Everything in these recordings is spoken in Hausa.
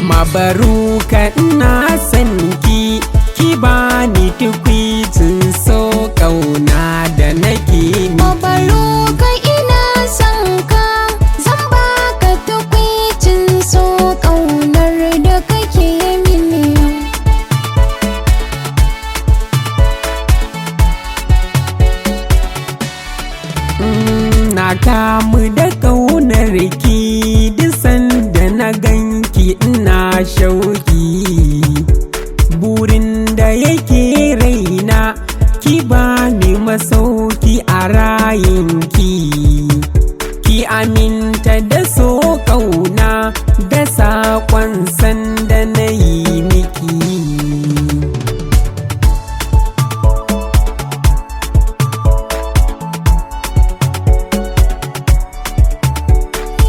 Mabaruka ina san ki bani tukwicin so kauna da nake miki. Mabaruka ina son ka, zan baka tukwicin so kaunar da kake mini. Na kamu da kaunar ki, duk sanda na ganki ina shauki. Burin da yake raina, ki bani masauki a rayinki. Ki aminta da so kauna da saƙon sanda na yi miki.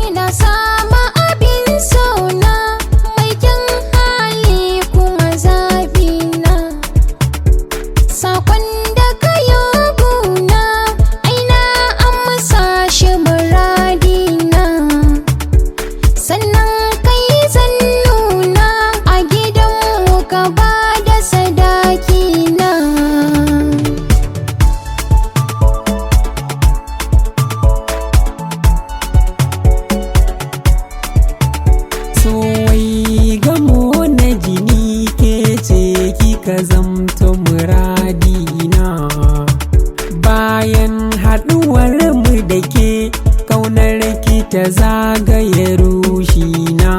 Ina sama abin sona, mai kyan hali kuma zabina. Sakon da kayo guna, aina amsa shi muradina. Sannan kai zan nuna a gidanmu ka ba da sadakina. Wai gamo na jini ke ce kika zamto muradina. Bayan haɗuwar mu da ke, kaunar ki ta zagaye rushina.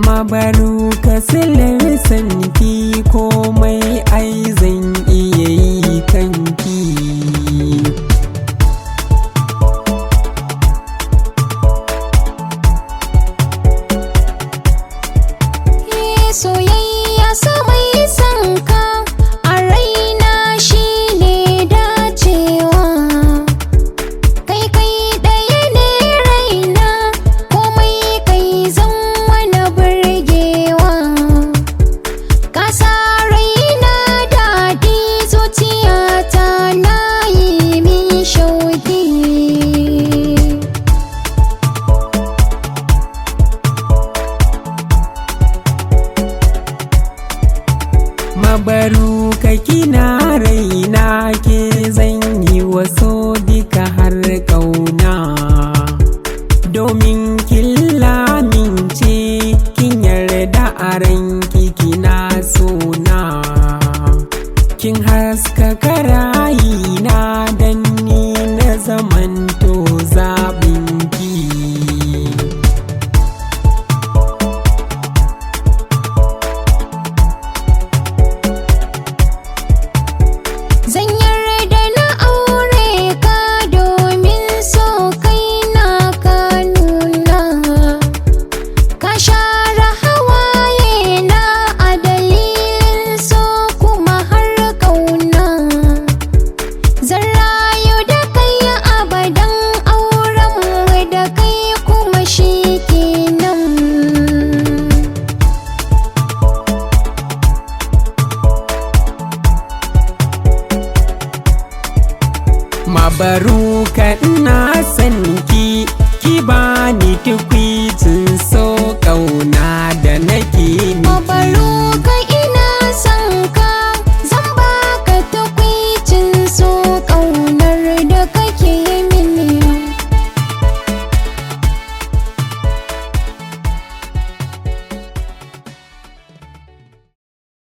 Mabaruka silar sanki, komai ai zan iya yi kanki. Soyayya sa mai son ka, a raina shi ne dacewa. Kai ɗaya ne raina, komai kai zan wani burgewa. Ka sa raina daɗi, zuciyata na yi min shauki. Mabaruka kina raina, ke zan yi waso duka har ƙauna. Domin kin lamince, kin yarda a ranki kina sona. Kin haskaka rayina, dan ni na zamanto zaɓinki. Zan yarda na aure ka, domin so kai na ka nuna. Ka share hawaye na a dalilin so kuma har ƙauna. Zan rayu da kai abadan, auren mu da kai kuma shi kenan. Mabaruka ina san ki bani tukwicin so kauna da nake miki. Mabaruka